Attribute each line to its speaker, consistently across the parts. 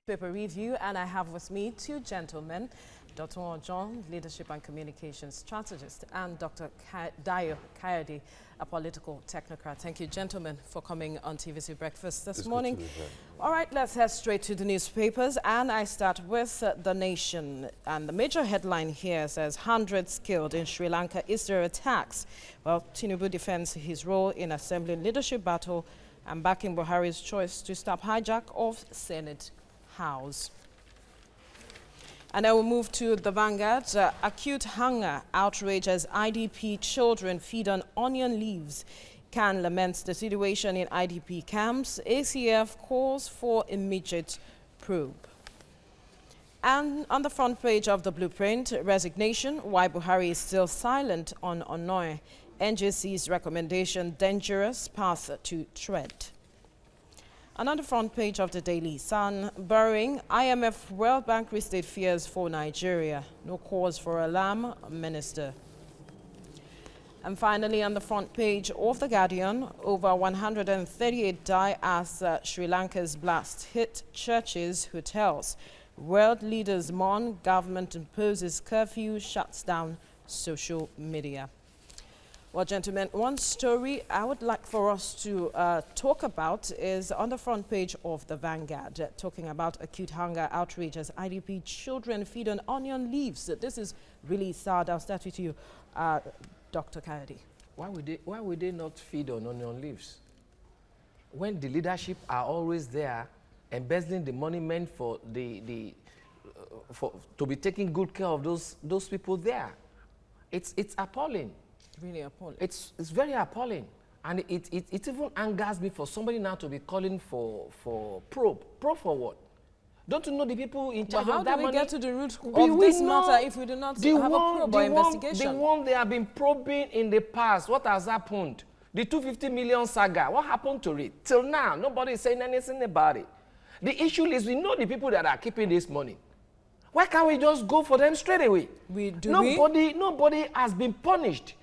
Speaker 1: Paper review, and I have with me two gentlemen, Dr. Ojon, leadership and communications strategist, and Dr. Dayo, Kayode, a political technocrat. Thank you, gentlemen, for coming on TVC Breakfast this morning. All right, let's head straight to the newspapers, and I start with The Nation. And the major headline here says, hundreds killed in Sri Lanka Easter attacks. Well, Tinubu defends his role in assembling leadership battle and backing Buhari's choice to stop hijack of Senate House. And I will move to the Vanguard. Acute hunger outrage as IDP children feed on onion leaves. Can laments the situation in IDP camps. ACF calls for immediate probe. And on the front page of the Blueprint, resignation, why Buhari is still silent on Onoi. NJC's recommendation, dangerous path to tread. And on the front page of the Daily Sun, borrowing, IMF World Bank restate fears for Nigeria. No cause for alarm, Minister. And finally, on the front page of The Guardian, over 138 die as Sri Lanka's blast hit churches, hotels. World leaders mourn, government imposes curfew, shuts down social media. Well, gentlemen, one story I would like for us to talk about is on the front page of the Vanguard, talking about acute hunger outrage as IDP children feed on onion leaves. This is really sad. I'll start with you, Dr. Kayode.
Speaker 2: Why would they not feed on onion leaves? When the leadership are always there, embezzling the money meant for to be taking good care of those people there, it's appalling.
Speaker 1: Really appalling.
Speaker 2: It's very appalling, and it even angers me for somebody now to be calling for probe. Probe for what? Don't you know the people in charge of that money?
Speaker 1: How do we get to the root of this matter if we do not have a probe or investigation?
Speaker 2: The one they have been probing in the past, what has happened? The 250 million saga, what happened to it? Till now, nobody is saying anything about it. The issue is we know the people that are keeping this money. Why can't we just go for them straight away? Nobody has been punished.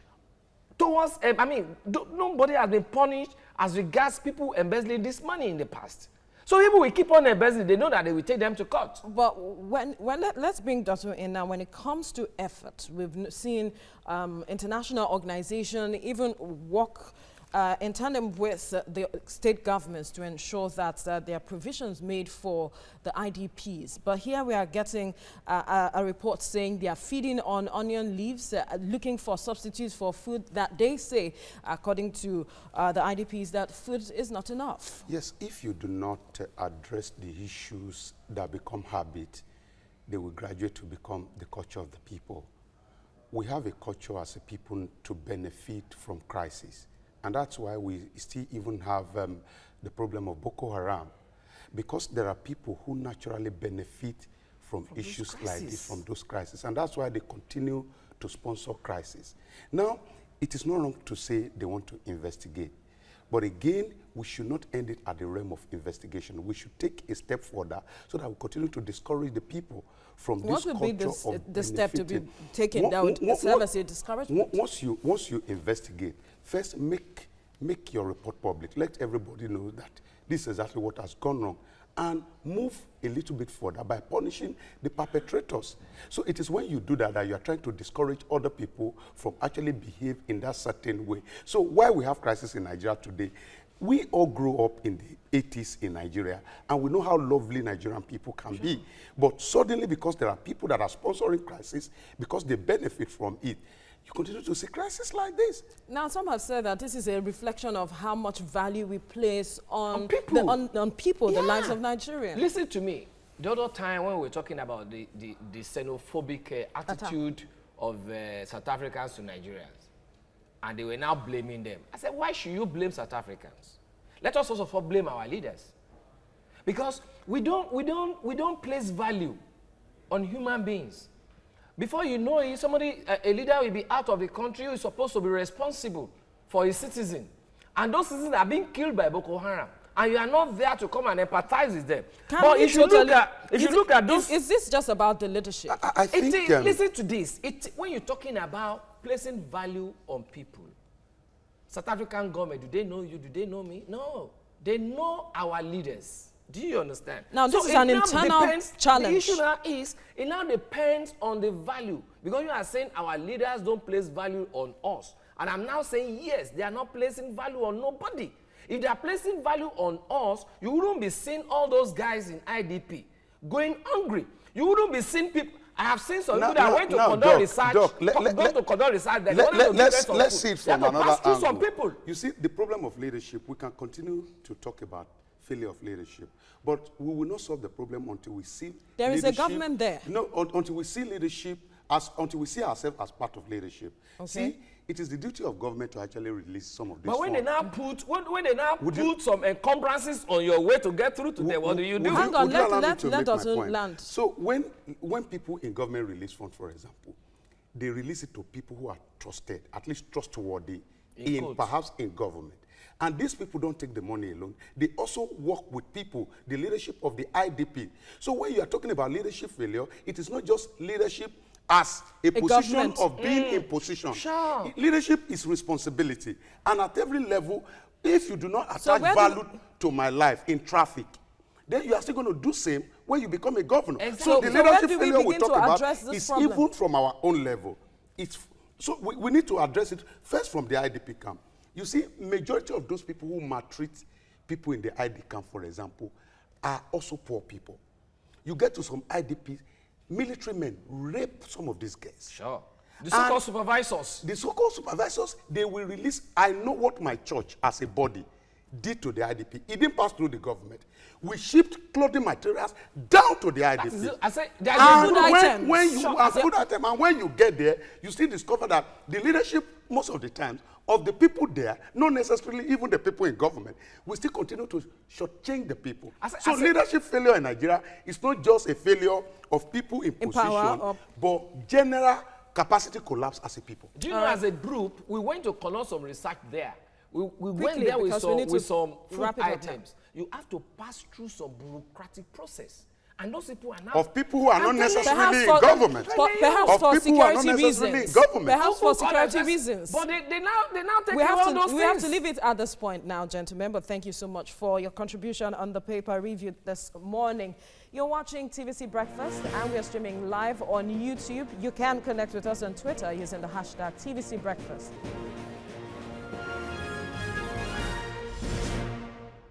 Speaker 2: Nobody has been punished as regards people embezzling this money in the past. So people will keep on embezzling. They know that they will take them to court.
Speaker 1: But let's bring Dotun in now. When it comes to effort, we've seen international organizations even work in tandem with the state governments to ensure that there are provisions made for the IDPs. But here we are getting a report saying they are feeding on onion leaves, looking for substitutes for food that they say, according to the IDPs, that food is not enough.
Speaker 3: Yes, if you do not address the issues that become habit, they will graduate to become the culture of the people. We have a culture as a people to benefit from crisis. And that's why we still even have the problem of Boko Haram, because there are people who naturally benefit from issues like this, from those crises. And that's why they continue to sponsor crisis. Now, it is not wrong to say they want to investigate. But again, we should not end it at the realm of investigation. We should take a step further so that we continue to discourage the people from this culture of benefiting. What would be the step to be
Speaker 1: taken that would serve as a discouragement?
Speaker 3: Once you investigate, first make your report public. Let everybody know that this is exactly what has gone wrong. And move a little bit further by punishing the perpetrators. So it is when you do that you are trying to discourage other people from actually behave in that certain way. So why we have crisis in Nigeria today, we all grew up in the 80s in Nigeria, and we know how lovely Nigerian people can be. But suddenly, because there are people that are sponsoring crisis, because they benefit from it, you continue to see crises like this.
Speaker 1: Now, some have said that this is a reflection of how much value we place on people, the lives of Nigerians.
Speaker 2: Listen to me. The other time when we were talking about the xenophobic attitude of South Africans to Nigerians, and they were now blaming them. I said, why should you blame South Africans? Let us also blame our leaders. Because we don't place value on human beings. Before you know it, a leader will be out of the country who is supposed to be responsible for his citizens. And those citizens are being killed by Boko Haram. And you are not there to come and empathize with them. But if you look at those...
Speaker 1: Is this just about the leadership?
Speaker 3: I think...
Speaker 2: listen to this. When you're talking about placing value on people, South African government, do they know you? Do they know me? No. They know our leaders. Do you understand?
Speaker 1: Now, this is
Speaker 2: it
Speaker 1: an
Speaker 2: now
Speaker 1: internal
Speaker 2: depends,
Speaker 1: challenge.
Speaker 2: The issue now is, it now depends on the value. Because you are saying our leaders don't place value on us. And I'm now saying, yes, they are not placing value on nobody. If they are placing value on us, you wouldn't be seeing all those guys in IDP going hungry. You wouldn't be seeing people. I have seen some people that went to conduct research.
Speaker 3: Let's see it from another angle.
Speaker 2: Some people.
Speaker 3: You see, the problem of leadership, we can continue to talk about failure of leadership, but we will not solve the problem until we see
Speaker 1: there is a government there.
Speaker 3: No, until we see leadership, until we see ourselves as part of leadership. Okay. See, it is the duty of government to actually release some of these
Speaker 2: But when
Speaker 3: funds.
Speaker 2: they now put some encumbrances on your way to get through to them, what do you do?
Speaker 1: Hang on, let us land.
Speaker 3: So when people in government release funds, for example, they release it to people who are trusted, at least trustworthy, perhaps in government. And these people don't take the money alone. They also work with people, the leadership of the IDP. So when you are talking about leadership failure, it is not just leadership as a position government. Of being in position.
Speaker 2: Sure.
Speaker 3: Leadership is responsibility. And at every level, if you do not attach value to my life in traffic, then you are still going to do same when you become a governor.
Speaker 2: Exactly.
Speaker 3: So the leadership failure we talk about is
Speaker 1: problem?
Speaker 3: Even from our own level. So we need to address it first from the IDP camp. You see, majority of those people who maltreat people in the IDP camp, for example, are also poor people. You get to some IDPs, military men rape some of these guys.
Speaker 2: Sure. The so-called supervisors.
Speaker 3: The so-called supervisors, they will release. I know what my church as a body did to the IDP. It didn't pass through the government. We shipped clothing materials down to the IDP.
Speaker 2: I say, there's a good item.
Speaker 3: When you have good item, and when you get there, you still discover that the leadership, most of the times, of the people there, not necessarily even the people in government, we still continue to shortchange the people. So leadership failure in Nigeria is not just a failure of people in position, but general capacity collapse as a people.
Speaker 2: Do you know, as a group, we went to conduct some research there. We went there with some food items. You have to pass through some bureaucratic process. And those people are now...
Speaker 3: Of people who are not necessarily in government.
Speaker 1: Perhaps for security reasons. Perhaps for security reasons.
Speaker 2: But they now take all those things.
Speaker 1: We have to leave it at this point now, gentlemen. But thank you so much for your contribution on the paper review this morning. You're watching TVC Breakfast, and we're streaming live on YouTube. You can connect with us on Twitter using the hashtag TVC Breakfast.